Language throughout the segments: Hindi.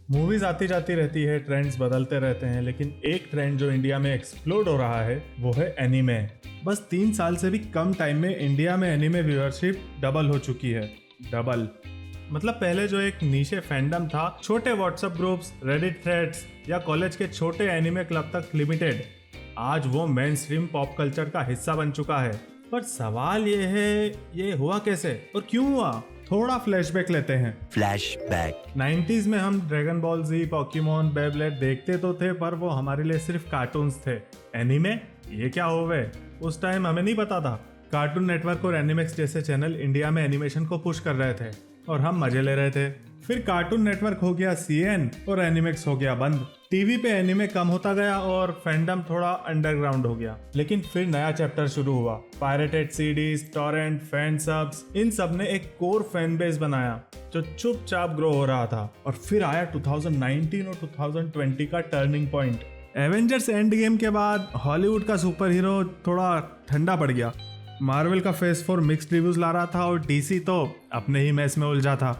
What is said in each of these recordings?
मूवीज आती जाती रहती है, ट्रेंड्स बदलते रहते हैं, लेकिन एक ट्रेंड जो इंडिया में एक्सप्लोड हो रहा है वो है एनीमे। बस 3 साल से भी कम टाइम में इंडिया में एनीमे व्यूअरशिप डबल हो चुकी है। डबल मतलब पहले जो एक नीचे फैंडम था, छोटे व्हाट्सएप ग्रुप्स, रेडिट थ्रेड्स या कॉलेज के छोटे एनीमे क्लब तक लिमिटेड, आज वो मेन स्ट्रीम पॉप कल्चर का हिस्सा बन चुका है। पर सवाल ये है, ये हुआ कैसे और क्यों हुआ? थोड़ा फ्लैशबैक लेते हैं। फ्लैशबैक 90s में हम ड्रैगन बॉल जी, पोकेमॉन, बेब्लेड देखते तो थे, पर वो हमारे लिए सिर्फ कार्टून्स थे। एनीमे ये क्या हो गए? उस टाइम हमें नहीं पता था। कार्टून नेटवर्क और एनिमेक्स जैसे चैनल इंडिया में एनिमेशन को पुश कर रहे थे और हम मजे ले रहे थे। फिर कार्टून नेटवर्क हो गया सीएन और एनिमेक्स हो गया बंद। टीवी पे एनिमे कम होता गया और फैंडम थोड़ा अंडरग्राउंड हो गया। लेकिन फिर नया चैप्टर शुरू हुआ। पायरेटेड सीडीज, टॉरेंट, फैन सबs, इन सब ने एक कोर फैन बेस बनाया जो चुपचाप ग्रो हो रहा था। और फिर आया 2019 और 2020 का turning point. Avengers end game के बाद हॉलीवुड का सुपर हीरो थोड़ा ठंडा पड़ गया। मार्वल का फेज 4 मिक्स्ड रिव्यूज ला रहा था और डीसी तो अपने ही मैस में उलझा था।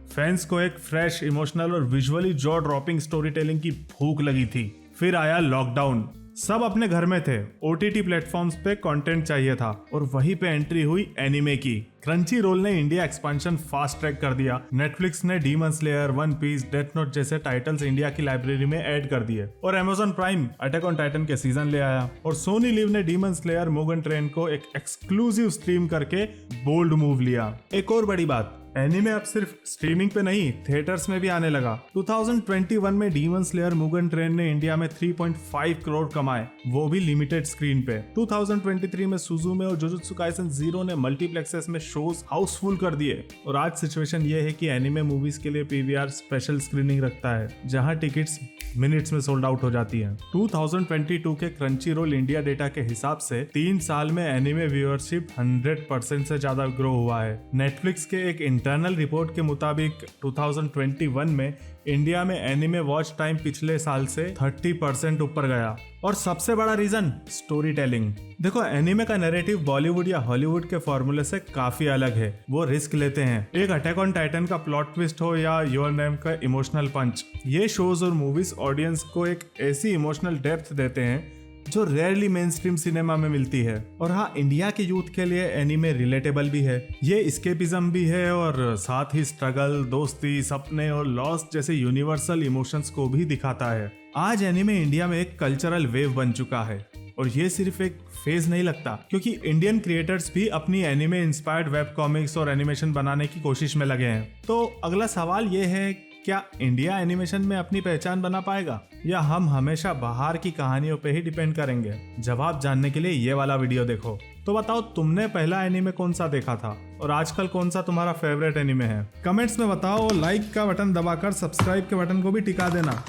फैंस को एक फ्रेश, इमोशनल और visually jaw dropping story telling की भूख लगी थी। फिर आया लॉकडाउन, सब अपने घर में थे, ओटीटी प्लेटफॉर्म्स पे कंटेंट चाहिए था और वहीं पे एंट्री हुई एनीमे की। क्रंची रोल ने इंडिया एक्सपेंशन फास्ट ट्रैक कर दिया। नेटफ्लिक्स ने Demon Slayer, One Piece, Death Note जैसे टाइटल्स इंडिया की लाइब्रेरी में ऐड कर दिए और Amazon Prime Attack on Titan के सीजन ले आया। और सोनी लिव ने डीमन स्लेयर, मुगन ट्रेन को एक एक्सक्लूसिव स्ट्रीम करके बोल्ड मूव लिया। एक और बड़ी बात, एनीमे अब सिर्फ स्ट्रीमिंग पे नहीं, थिएटर्स में भी आने लगा। 2021 में डीमन स्लेयर, मुगन ट्रेन ने इंडिया में 3.5 करोड़ कमाए, वो भी लिमिटेड स्क्रीन पे। 2023 में सुजुमे और जुजुत्सु काइसेन 0 ने मल्टीप्लेक्सेस में शोज हाउसफुल कर दिए। और आज सिचुएशन ये है कि एनीमे मूवीज के लिए पीवीआर स्पेशल स्क्रीनिंग रखता है, जहां टिकट्स मिनट्स में सोल्ड आउट हो जाती है। 2022 के क्रंची रोल इंडिया डेटा के हिसाब से 3 साल में एनीमे व्यूअरशिप 100% से ज्यादा ग्रो हुआ है। नेटफ्लिक्स के एक इंटरनल रिपोर्ट के मुताबिक 2021 में इंडिया में एनीमे वॉच टाइम पिछले साल से 30% ऊपर गया। और सबसे बड़ा रीजन, स्टोरी टेलिंग। देखो, एनीमे का नैरेटिव बॉलीवुड या हॉलीवुड के फॉर्मूले से काफी अलग है। वो रिस्क लेते हैं। एक अटैक ऑन टाइटन का प्लॉट ट्विस्ट हो या योर नेम का इमोशनल पंच, ये शोज और मूवीज ऑडियंस को एक ऐसी इमोशनल डेप्थ देते हैं जो रेयरली मेन स्ट्रीम सिनेमा में मिलती है। और हाँ, इंडिया के यूथ के लिए एनीमे रिलेटेबल भी है। ये एस्केपिज्म भी है और साथ ही स्ट्रगल, दोस्ती, सपने और लॉस जैसे यूनिवर्सल इमोशंस को भी दिखाता है। आज एनीमे इंडिया में एक कल्चरल वेव बन चुका है और ये सिर्फ एक फेज नहीं लगता, क्योंकि इंडियन क्रिएटर्स भी अपनी एनीमे इंस्पायर्ड वेब कॉमिक्स और एनिमेशन बनाने की कोशिश में लगे हैं। तो अगला सवाल ये है, क्या इंडिया एनिमेशन में अपनी पहचान बना पाएगा या हम हमेशा बाहर की कहानियों पे ही डिपेंड करेंगे? जवाब जानने के लिए ये वाला वीडियो देखो। तो बताओ, तुमने पहला एनीमे कौन सा देखा था और आजकल कौन सा तुम्हारा फेवरेट एनीमे है? कमेंट्स में बताओ। लाइक का बटन दबाकर सब्सक्राइब के बटन को भी टिका देना।